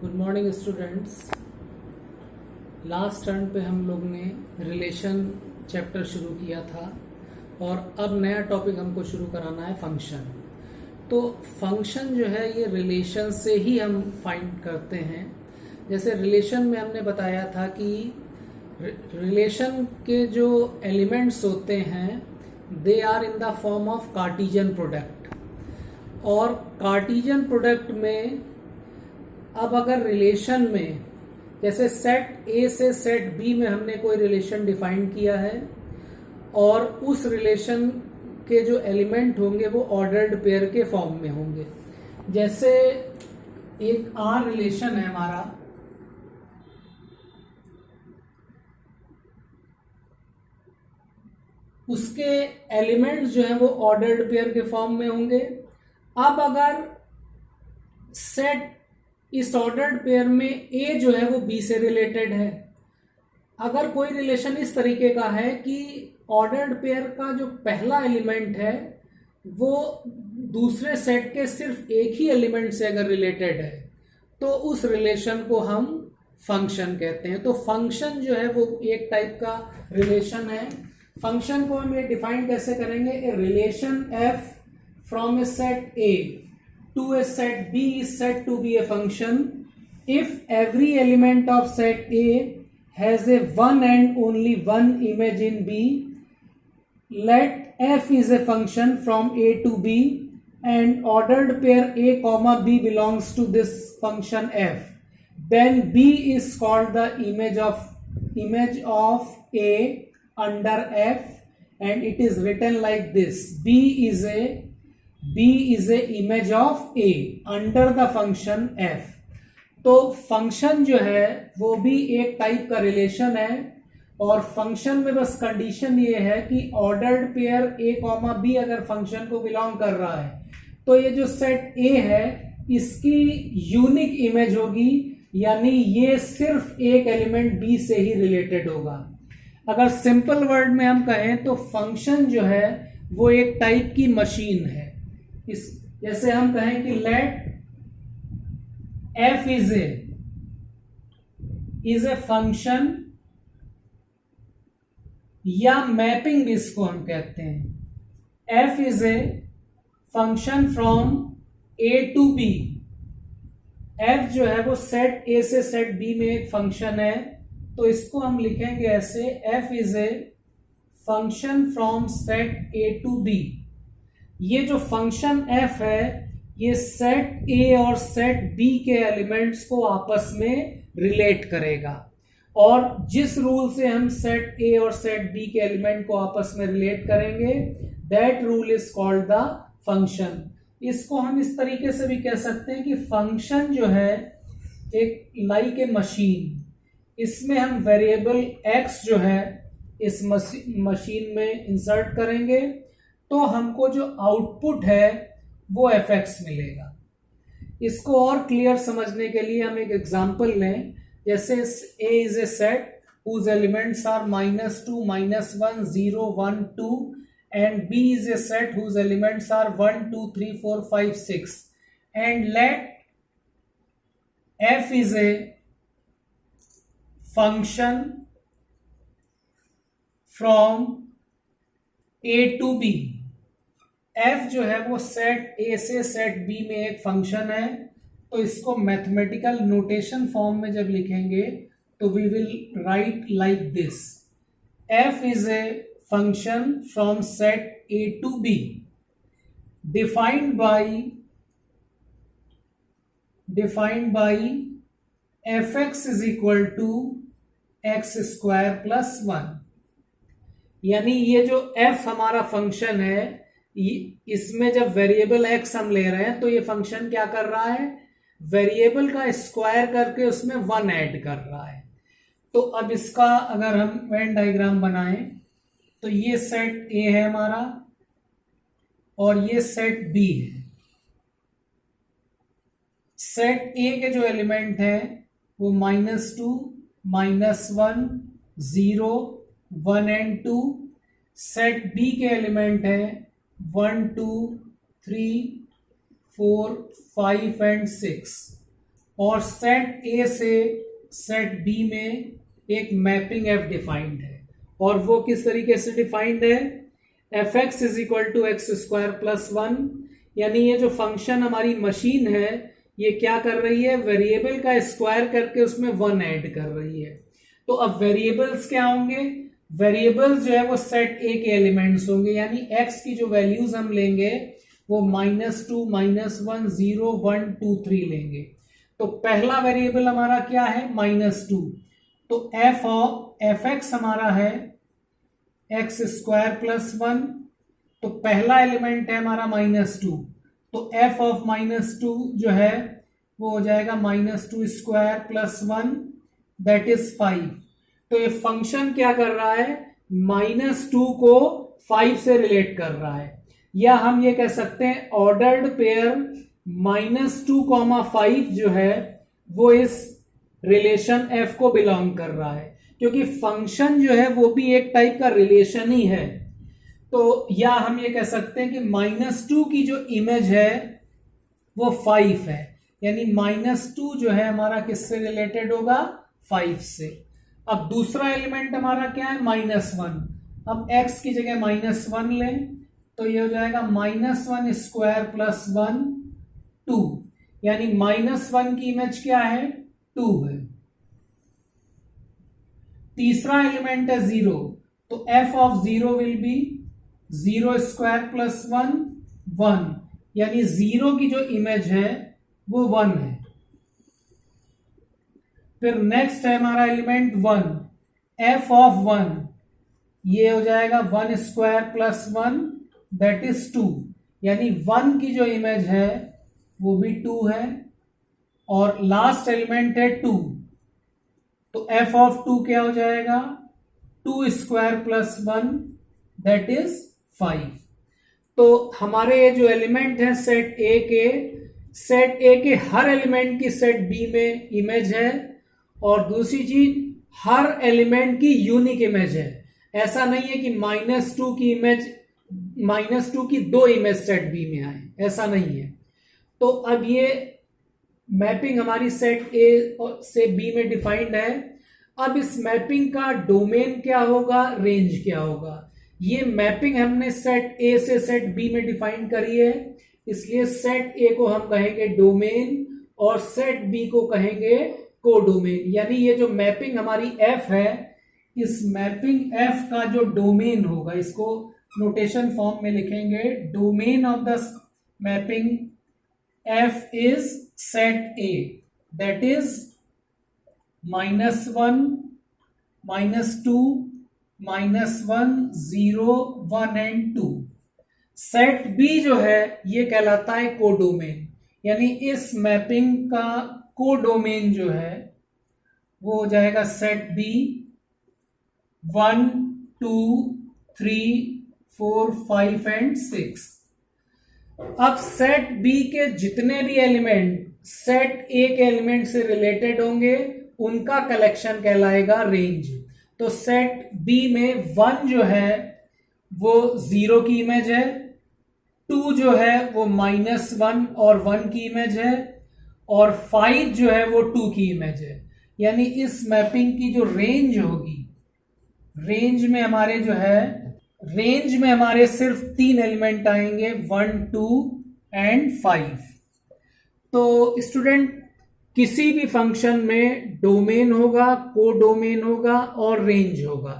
Good morning students. Last turn पे हम लोग ने रिलेशन चैप्टर शुरू किया था और अब नया टॉपिक हमको शुरू कराना है फंक्शन। तो फंक्शन जो है ये रिलेशन से ही हम फाइंड करते हैं। जैसे रिलेशन में हमने बताया था कि रिलेशन के जो एलिमेंट्स होते हैं they are in the form of Cartesian product, और कार्टेशियन प्रोडक्ट में अब अगर रिलेशन में जैसे सेट ए से सेट बी में हमने कोई रिलेशन डिफाइन किया है और उस रिलेशन के जो एलिमेंट होंगे वो ऑर्डर्ड पेयर के फॉर्म में होंगे। जैसे एक आर रिलेशन है हमारा, उसके एलिमेंट्स जो है वो ऑर्डर्ड पेयर के फॉर्म में होंगे। अब अगर सेट इस ऑर्डर्ड पेयर में ए जो है वो बी से रिलेटेड है, अगर कोई रिलेशन इस तरीके का है कि ऑर्डर्ड पेयर का जो पहला एलिमेंट है वो दूसरे सेट के सिर्फ एक ही एलिमेंट से अगर रिलेटेड है तो उस रिलेशन को हम फंक्शन कहते हैं। तो फंक्शन जो है वो एक टाइप का रिलेशन है। फंक्शन को हम ये डिफाइन कैसे करेंगे? A relation F from a set A to a set B is said to be a function if every element of set A has a one and only one image in B. Let F is a function from A to B and ordered pair A comma B belongs to this function F. Then B is called the image of A under F, and it is written like this: B is a image of A under the function F. तो function जो है वो भी एक type का relation है, और function में बस कंडीशन ये है कि ordered pair A comma B अगर फंक्शन को बिलोंग कर रहा है तो ये जो सेट A है इसकी यूनिक इमेज होगी, यानी ये सिर्फ एक एलिमेंट B से ही रिलेटेड होगा। अगर सिंपल वर्ड में हम कहें तो फंक्शन जो है वो एक टाइप की मशीन है। इस जैसे हम कहें कि let f is a function, या मैपिंग इसको हम कहते हैं। F is a function from A to B. F जो है वो सेट ए से सेट बी में एक फंक्शन है, तो इसको हम लिखेंगे ऐसे: f is a function from set A to B. ये जो फंक्शन f है ये सेट A और सेट B के एलिमेंट्स को आपस में रिलेट करेगा, और जिस रूल से हम सेट A और सेट B के एलिमेंट को आपस में रिलेट करेंगे that rule is called the function. इसको हम इस तरीके से भी कह सकते हैं कि फंक्शन जो है एक लाइक ए मशीन, इसमें हम वेरिएबल x जो है इस मशीन में इंसर्ट करेंगे तो हमको जो आउटपुट है वो fx मिलेगा। इसको और क्लियर समझने के लिए हम एक एग्जांपल लें। जैसे A is a set whose elements are -2, -1, 0, 1, 2 and B is a set whose elements are 1, 2, 3, 4, 5, 6 and let f is a function from A to B। f जो है वो सेट A से सेट B में एक function है, तो इसको mathematical notation form में जब लिखेंगे तो we will write like this: f is a function from set A to B defined by fx is equal to x square plus 1। यानी ये जो f हमारा फंक्शन है इसमें जब वेरिएबल x हम ले रहे हैं तो ये फंक्शन क्या कर रहा है? वेरिएबल का स्क्वायर करके उसमें 1 ऐड कर रहा है। तो अब इसका अगर हम वेन डायग्राम बनाएं तो ये सेट A है हमारा और ये सेट B है। सेट A के जो एलिमेंट है वो -2, -1, 0, 1 एंड 2। सेट B के एलिमेंट है 1, 2, 3, 4, 5 एंड 6, और सेट ए से सेट बी में एक मैपिंग एफ डिफाइंड है, और वो किस तरीके से डिफाइंड है, f x is equal to x square plus one, यानी ये जो फंक्शन हमारी मशीन है ये क्या कर रही है, वेरिएबल का स्क्वायर करके उसमें वन ऐड कर रही है। तो अब वेरिएबल्स क्या होंगे, वेरिएबल्स जो है वो सेट ए के एलिमेंट्स होंगे, यानी एक्स की जो वैल्यूज हम लेंगे वो -2, -1, 0, 1, 2, 3 लेंगे। तो पहला वेरिएबल हमारा क्या है, -2, तो एफ एक्स हमारा है एक्स स्क्वायर प्लस वन, तो पहला एलिमेंट है हमारा -2, तो एफ ऑफ -2 जो है वो हो जाएगा -2 square plus one, that is 5। तो ये फंक्शन क्या कर रहा है, -2 को 5 से रिलेट कर रहा है, या हम ये कह सकते हैं ऑर्डर्ड पेयर -2, 5 जो है वो इस रिलेशन f को बिलोंग कर रहा है, क्योंकि फंक्शन जो है वो भी एक टाइप का रिलेशन ही है। तो या हम ये कह सकते हैं कि -2 की जो इमेज है वो 5 है, यानी -2 जो है हमारा किससे रिलेटेड होगा, 5 से। अब दूसरा एलिमेंट हमारा क्या है, -1, अब x की जगह -1 लें तो ये हो जाएगा -1 स्क्वायर प्लस 1, 2, यानी -1 की इमेज क्या है, 2 है। तीसरा एलिमेंट है 0, तो f of 0 will be 0 square plus 1, 1, यानी 0 की जो इमेज है वो 1 है। फिर नेक्स्ट है हमारा एलिमेंट 1, f ऑफ 1, ये हो जाएगा 1 स्क्वायर प्लस 1, दैट इज 2, यानी 1 की जो इमेज है वो भी 2 है। और लास्ट एलिमेंट है 2, तो f ऑफ 2 क्या हो जाएगा, 2 स्क्वायर प्लस 1, दैट इज 5। तो हमारे जो एलिमेंट हैं सेट ए के हर एलिमेंट की सेट बी में इमेज है, और दूसरी चीज हर एलिमेंट की यूनिक इमेज है। ऐसा नहीं है कि -2 की इमेज, -2 की 2 इमेज सेट बी में आए, ऐसा नहीं है। तो अब ये मैपिंग हमारी सेट ए से बी में डिफाइंड है। अब इस मैपिंग का डोमेन क्या होगा, रेंज क्या होगा, ये मैपिंग हमने सेट ए से सेट बी में डिफाइन करी है, इसलिए सेट ए को हम कहेंगे डोमेन और सेट बी को कहेंगे कोडोमेन। यानी ये जो मैपिंग हमारी एफ है, इस मैपिंग एफ का जो डोमेन होगा, इसको नोटेशन फॉर्म में लिखेंगे, domain of the mapping f is set A, that is -1, -2, -1, 0, 1 and 2। Set B जो है ये कहलाता है कोडोमेन, यानी इस मैपिंग का कोडोमेन जो है वो हो जाएगा सेट बी 1, 2, 3, 4, 5 एंड 6। अब सेट बी के जितने भी एलिमेंट सेट ए के एलिमेंट से रिलेटेड होंगे उनका कलेक्शन कहलाएगा रेंज। तो सेट बी में 1 जो है वो 0 की इमेज है, 2 जो है वो -1 और 1 की इमेज है, और 5 जो है वो 2 की इमेज है। यानी इस मैपिंग की जो रेंज होगी, रेंज में हमारे सिर्फ 3 एलिमेंट आएंगे, 1, 2 एंड 5। तो स्टूडेंट किसी भी फंक्शन में डोमेन होगा, कोडोमेन होगा और रेंज होगा।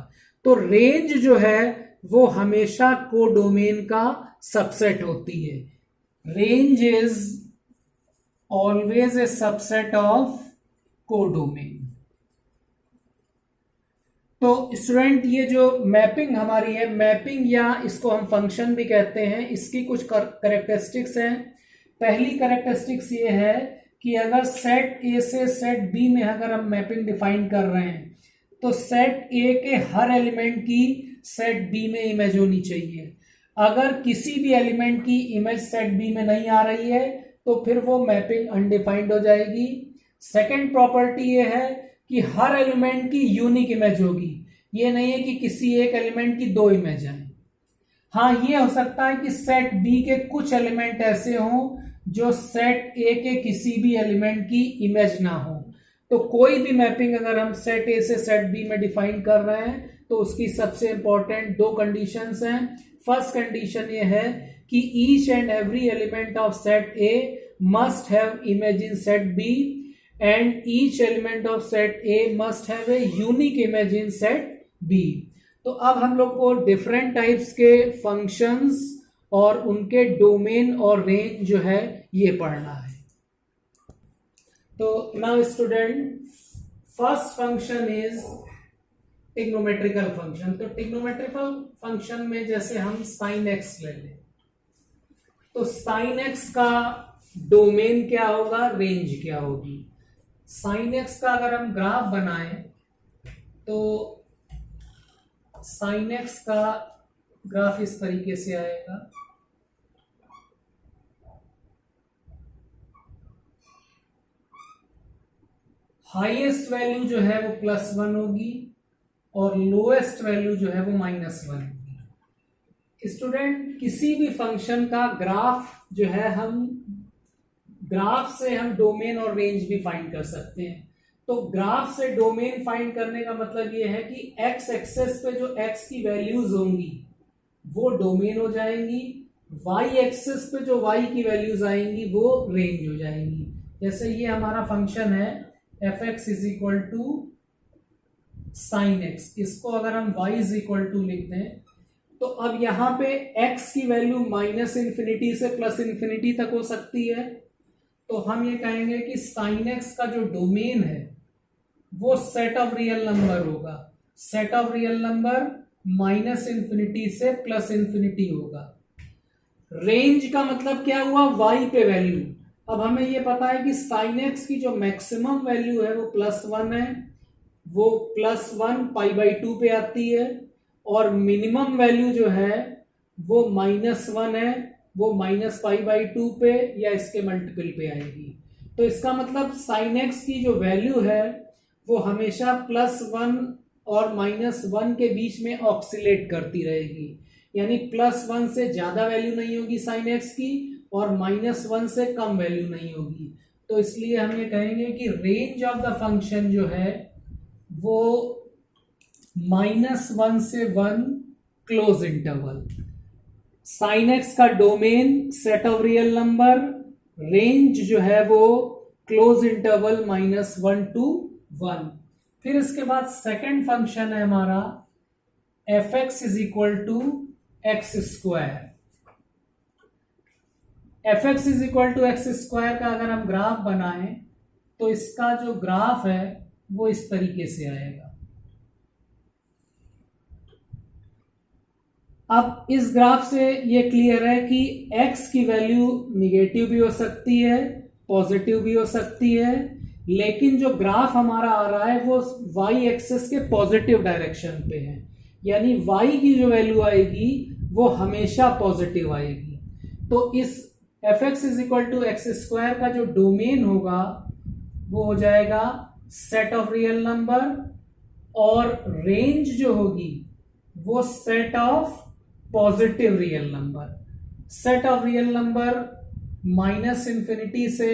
तो रेंज जो है वो हमेशा कोडोमेन का सबसेट होती है। Range is always a subset of codomain. तो स्टूडेंट ये जो मैपिंग हमारी है, मैपिंग या इसको हम फंक्शन भी कहते हैं, इसकी कुछ कैरेक्टरिस्टिक्स हैं। पहली कैरेक्टरिस्टिक्स ये है कि अगर सेट ए से सेट बी में अगर हम मैपिंग डिफाइन कर रहे हैं तो सेट ए के हर एलिमेंट की सेट बी में इमेज होनी चाहिए। अगर किसी भी एलिमेंट की इमेज सेट बी में नहीं आ रही है तो फिर वो मैपिंग अनडिफाइंड हो जाएगी। सेकेंड प्रॉपर्टी ये है कि हर एलिमेंट की यूनिक इमेज होगी, ये नहीं है कि किसी एक एलिमेंट की 2 इमेज आए। हाँ, ये हो सकता है कि सेट बी के कुछ एलिमेंट ऐसे हों जो सेट ए के किसी भी एलिमेंट की इमेज ना हो। तो कोई भी मैपिंग अगर हम सेट ए से सेट बी में डिफाइन कर रहे हैं तो उसकी सबसे इंपॉर्टेंट दो कंडीशंस हैं। फर्स्ट कंडीशन ये है कि each and every element of set A must have image in set B and each element of set A must have a unique image in set B. तो अब हम लोग को डिफरेंट टाइप्स के functions और उनके डोमेन और range जो है ये पढ़ना है। तो now student, first function is trigonometrical function. तो ट्रिग्नोमेट्रिकल फंक्शन में जैसे हम साइन एक्स ले लें, तो साइन एक्स का डोमेन क्या होगा, रेंज क्या होगी। साइन एक्स का अगर हम ग्राफ बनाएं तो साइन एक्स का ग्राफ इस तरीके से आएगा। हाईएस्ट वैल्यू जो है वो +1 होगी और लोएस्ट वैल्यू जो है वो -1 होगी। स्टूडेंट, किसी भी फंक्शन का ग्राफ जो है, हम ग्राफ से हम डोमेन और रेंज भी फाइंड कर सकते हैं। तो ग्राफ से डोमेन फाइंड करने का मतलब ये है कि एक्स एक्सेस पे जो एक्स की वैल्यूज होंगी वो डोमेन हो जाएंगी, वाई एक्सेस पे जो वाई की वैल्यूज आएंगी वो रेंज हो जाएंगी। जैसे ये हमारा फंक्शन है f x is equal to sine x, इसको अगर हम y इज इक्वल टू लिख दें तो अब यहां पे x की वैल्यू -∞ से +∞ तक हो सकती है। तो हम ये कहेंगे कि साइन एक्स का जो डोमेन है वो सेट ऑफ रियल नंबर होगा। सेट ऑफ रियल नंबर -∞ से +∞ होगा। रेंज का मतलब क्या हुआ, y पे वैल्यू। अब हमें ये पता है कि साइन एक्स की जो मैक्सिमम वैल्यू है वो +1 है, वो +1 π/2 पे आती है, और मिनिमम वैल्यू जो है वो -1 है, वो -π/2 पे या इसके मल्टीपल पे आएगी। तो इसका मतलब साइन एक्स की जो वैल्यू है वो हमेशा +1 और -1 के बीच में ऑक्सिलेट करती रहेगी, यानी +1 से ज्यादा वैल्यू नहीं होगी साइन एक्स की और -1 से कम वैल्यू नहीं होगी। तो इसलिए हम ये कहेंगे कि रेंज ऑफ द फंक्शन जो है वो -1 से 1 क्लोज इंटरवल। साइन एक्स का domain set of real number, range जो है वो क्लोज इंटरवल -1 to 1। फिर इसके बाद सेकंड फंक्शन है हमारा F x is equal to x square. F x is equal to x square का अगर हम ग्राफ बनाएं तो इसका जो ग्राफ है वो इस तरीके से आएगा। अब इस ग्राफ से ये क्लियर है कि x की वैल्यू निगेटिव भी हो सकती है, पॉजिटिव भी हो सकती है, लेकिन जो ग्राफ हमारा आ रहा है वो y एक्सिस के पॉजिटिव डायरेक्शन पे है, यानी y की जो वैल्यू आएगी वो हमेशा पॉजिटिव आएगी। तो इस f x is equal to x square का जो डोमेन होगा वो हो जाएगा सेट ऑफ रियल नंबर, और रेंज जो होगी वो set of positive real number. Set of real number -∞ से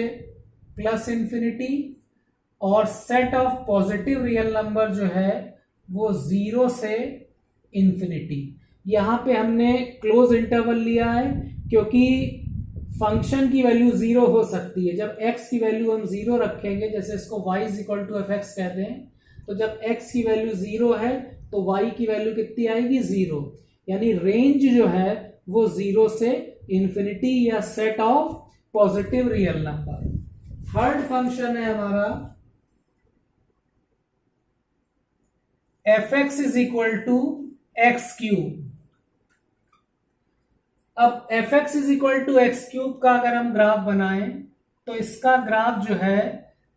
+∞, और set of positive real number जो है वो 0 से ∞। यहां पे हमने क्लोज इंटरवल लिया है क्योंकि फंक्शन की वैल्यू 0 हो सकती है। जब x की वैल्यू हम 0 रखेंगे, जैसे इसको y is equal to f x कहते हैं, तो जब x की वैल्यू 0 है तो y की वैल्यू कितनी आएगी, 0, यानी रेंज जो है वो 0 से ∞ या set of positive real number. Third function है हमारा F x is equal to x cube. अब F x is equal to x cube का अगर हम ग्राफ बनाएं तो इसका ग्राफ जो है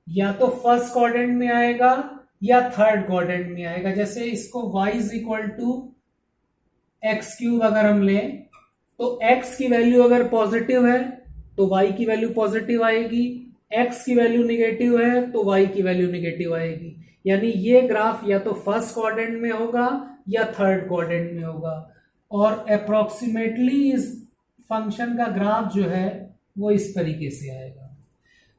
या तो फर्स्ट क्वाड्रेंट में आएगा या थर्ड क्वाड्रेंट में आएगा। जैसे इसको y is equal to x cube अगर हम लें तो x की वैल्यू अगर पॉजिटिव है तो y की वैल्यू पॉजिटिव आएगी, x की वैल्यू निगेटिव है तो y की वैल्यू निगेटिव आएगी। यानी ये ग्राफ या तो फर्स्ट क्वाड्रेंट में होगा या थर्ड क्वाड्रेंट में होगा, और अप्रोक्सीमेटली इस फंक्शन का ग्राफ जो है वो इस तरीके से आएगा।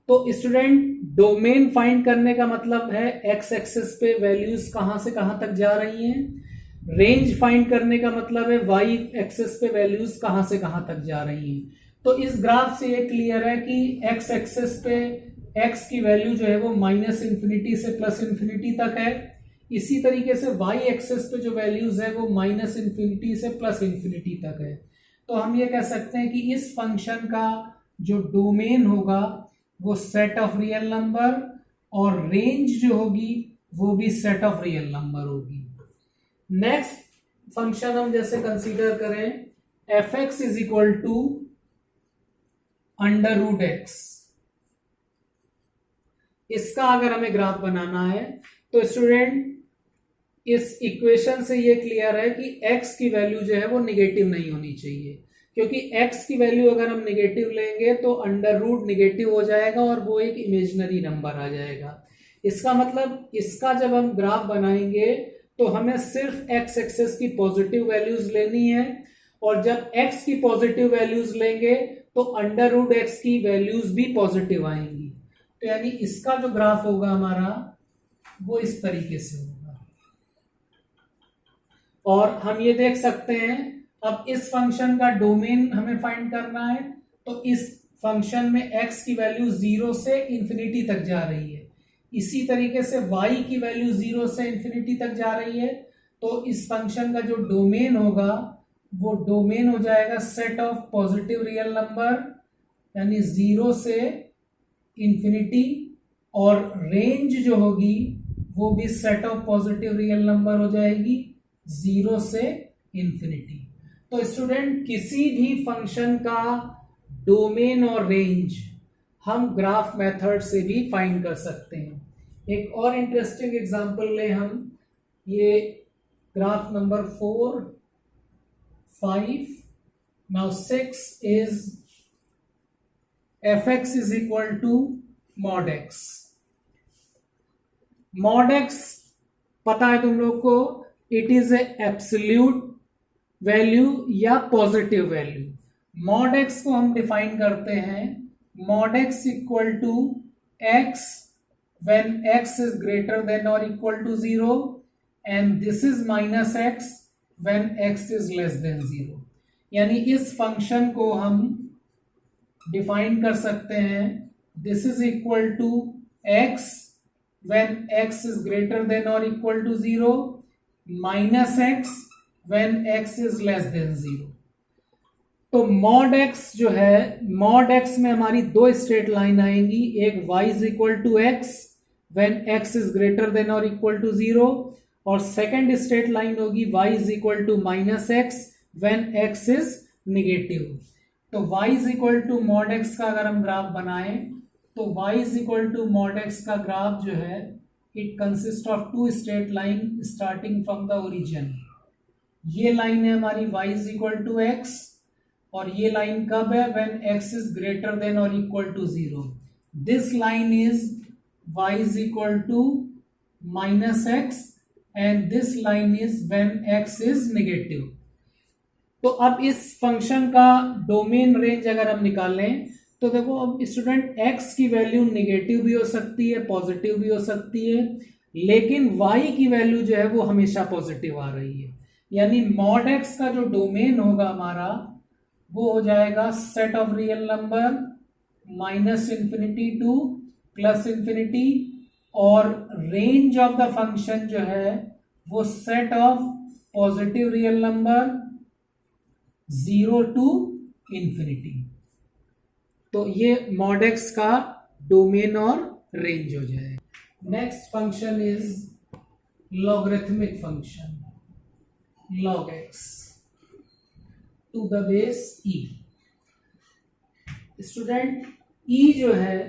तो स्टूडेंट डोमेन फाइंड करने का मतलब है एक्स एक्सिस पे वैल्यूज कहां से कहां तक जा रही हैं, रेंज फाइंड करने का मतलब है वाई एक्सिस पे वैल्यूज कहां से कहां तक जा रही हैं। तो इस ग्राफ से ये क्लियर है कि एक्स एक्सिस पे एक्स की वैल्यू जो है वो माइनस इंफिनिटी से प्लस इंफिनिटी तक है, इसी तरीके से वाई एक्सिस पे जो वैल्यूज है वो माइनस इंफिनिटी से प्लस इंफिनिटी तक है। तो हम ये कह सकते हैं कि इस फंक्शन का जो डोमेन होगा वो सेट ऑफ रियल नंबर और रेंज जो होगी वो भी सेट ऑफ रियल नंबर होगी। नेक्स्ट फंक्शन हम जैसे कंसीडर करें f x is equal to under root x, इसका अगर हमें ग्राफ बनाना है तो स्टूडेंट इस इक्वेशन से ये क्लियर है कि x की वैल्यू जो है वो निगेटिव नहीं होनी चाहिए, क्योंकि x की वैल्यू अगर हम निगेटिव लेंगे तो अंडर रूट निगेटिव हो जाएगा और वो एक इमेजिनरी नंबर आ जाएगा। इसका मतलब इसका जब हम ग्राफ बनाएंगे तो हमें सिर्फ x एक्सिस की पॉजिटिव वैल्यूज लेनी है, और जब x की पॉजिटिव वैल्यूज लेंगे तो अंडर रूट x की वैल्यूज भी पॉजिटिव आएंगी। तो यानी इसका जो ग्राफ होगा हमारा वो इस तरीके से होगा। और हम ये देख सकते हैं अब इस फंक्शन का डोमेन हमें फाइंड करना है, तो इस फंक्शन में x की वैल्यू 0 से इंफिनिटी तक जा रही है, इसी तरीके से y की वैल्यू 0 से इंफिनिटी तक जा रही है। तो इस फंक्शन का जो डोमेन होगा वो डोमेन हो जाएगा set of positive real number यानी 0 से इंफिनिटी, और रेंज जो होगी वो भी set of positive real number हो जाएगी 0 से इंफिनिटी। तो स्टूडेंट किसी भी फंक्शन का डोमेन और रेंज हम ग्राफ मेथड से भी फाइंड कर सकते हैं। एक और इंटरेस्टिंग एग्जांपल ले हम, ये graph number 4, 5, now 6 is fx is equal to mod x। mod x पता है तुम लोग को, it is a absolute value या पॉजिटिव वैल्यू। mod x को हम डिफाइन करते हैं mod x equal to x when x is greater than or equal to 0 and this is minus x when x is less than 0। यानी इस function को हम define कर सकते हैं this is equal to x when x is greater than or equal to 0 minus x when x is less than 0। तो mod x जो है, mod x में हमारी दो स्ट्रेट लाइन आएंगी, एक y is equal to x when x is greater than or equal to 0 और second straight line होगी y is equal to minus x when x is negative। तो y is equal to mod x का अगर हम graph बनाएं तो y is equal to mod x का graph जो है it consist of two straight line starting from the origin. ये लाइन है हमारी y is equal to x और ये लाइन कब है when x is greater than or equal to 0। This line is y is equal to minus x and this line is when x is negative। तो अब इस function का domain range अगर हम निकालें तो देखो अब स्टूडेंट x की वैल्यू नेगेटिव भी हो सकती है, पॉजिटिव भी हो सकती है, लेकिन y की वैल्यू जो है वो हमेशा पॉजिटिव आ रही है। यानी mod x का जो डोमेन होगा हमारा वो हो जाएगा set of real number minus infinity to plus infinity, और रेंज ऑफ द फंक्शन जो है वो set of positive real number 0 to infinity. तो ये mod x का डोमेन और रेंज हो जाए। Next function is logarithmic function log x to the base e। Student e जो है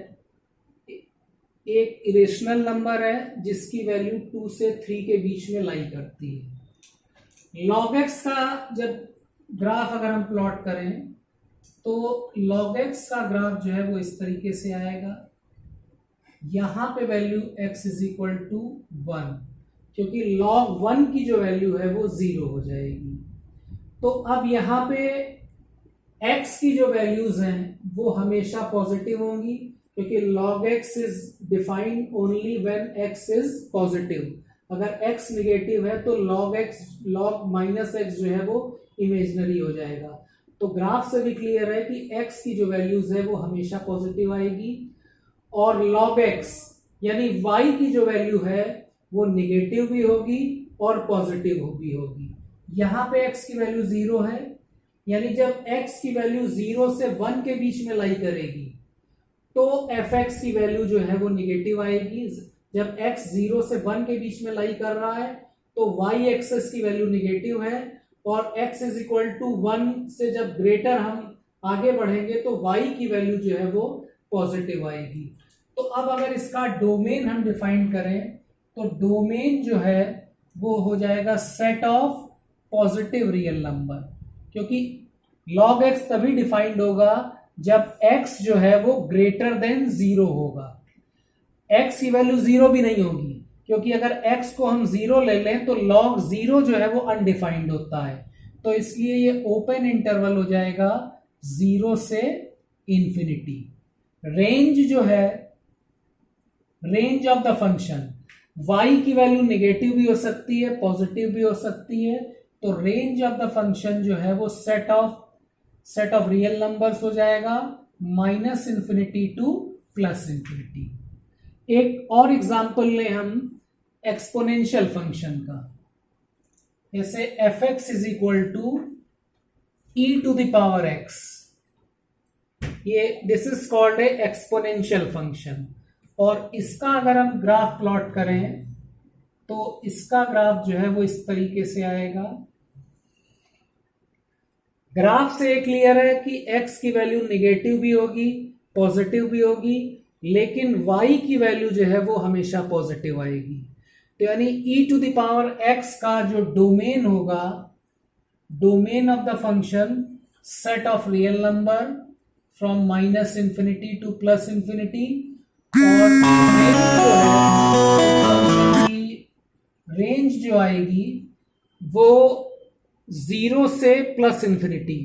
एक इरेशनल नंबर है जिसकी वैल्यू 2 से 3 के बीच में लाई करती है। log x का जब ग्राफ अगर हम प्लॉट करें तो log x का ग्राफ जो है वो इस तरीके से आएगा, यहां पे value x is equal to 1, क्योंकि log 1 की जो वैल्यू है वो 0 हो जाएगी। तो अब यहां पे x की जो वैल्यूज हैं वो हमेशा पॉजिटिव होंगी, क्योंकि log x is defined only when x is positive. अगर x निगेटिव है तो log माइनस एक्स जो है वो इमेजनरी हो जाएगा। तो ग्राफ से भी क्लियर है कि x की जो वैल्यूज है वो हमेशा पॉजिटिव आएगी, और log x यानी y की जो वैल्यू है वो निगेटिव भी होगी और पॉजिटिव भी होगी। यहां पे x की वैल्यू 0 है, यानी जब x की वैल्यू 0 से 1 के बीच में लाई करेगी तो fx की वैल्यू जो है वो निगेटिव आएगी। जब x 0 से 1 के बीच में लाई कर रहा है तो y एक्सेस की वैल्यू निगेटिव है, और x इज इक्वल टू 1 से जब ग्रेटर हम आगे बढ़ेंगे तो y की वैल्यू जो है वो पॉजिटिव आएगी। तो अब अगर इसका डोमेन हम डिफाइन करें तो डोमेन जो है वो हो जाएगा set of positive real number, क्योंकि log x तभी डिफाइंड होगा जब x जो है वो ग्रेटर देन 0 होगा। x की वैल्यू 0 भी नहीं होगी, क्योंकि अगर x को हम 0 ले लें तो log 0 जो है वो अनडिफाइंड होता है, तो इसलिए ये ओपन इंटरवल हो जाएगा 0 से इंफिनिटी। रेंज जो है, range of the function, y की वैल्यू निगेटिव भी हो सकती है, पॉजिटिव भी हो सकती है, तो रेंज ऑफ द फंक्शन जो है वो सेट ऑफ रियल नंबर्स हो जाएगा minus infinity to plus infinity. एक और एग्जांपल लें हम एक्सपोनेंशियल फंक्शन का, जैसे fx is equal to e to the power x, ये this is called a exponential function. और इसका अगर हम ग्राफ प्लॉट करें तो इसका ग्राफ जो है वो इस तरीके से आएगा। ग्राफ से क्लियर है कि x की वैल्यू निगेटिव भी होगी, पॉजिटिव भी होगी, लेकिन y की वैल्यू जो है वो हमेशा पॉजिटिव आएगी। तो यानी e to the power x का जो डोमेन होगा, domain of the function set of real number from minus infinity to plus infinity, और रेंज जो आएगी वो 0 से प्लस इंफिनिटी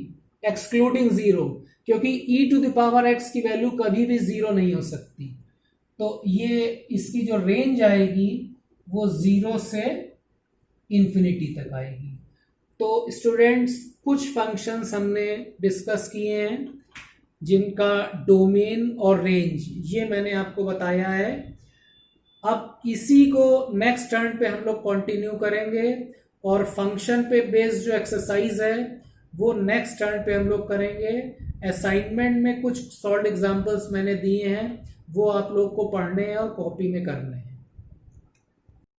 एक्सक्लूडिंग 0, क्योंकि e to the power x की वैल्यू कभी भी 0 नहीं हो सकती। तो ये इसकी जो रेंज आएगी वो 0 से इंफिनिटी तक आएगी। तो स्टूडेंट्स, कुछ फंक्शंस हमने डिस्कस किए हैं जिनका डोमेन और रेंज ये मैंने आपको बताया है। अब इसी को नेक्स्ट टर्न पे हम लोग कंटिन्यू करेंगे, और फंक्शन पे बेस्ड जो एक्सरसाइज है वो नेक्स्ट टर्न पे हम लोग करेंगे। असाइनमेंट में कुछ सॉल्व एग्जांपल्स मैंने दिए हैं, वो आप लोग को पढ़ने हैं और कॉपी में करने हैं।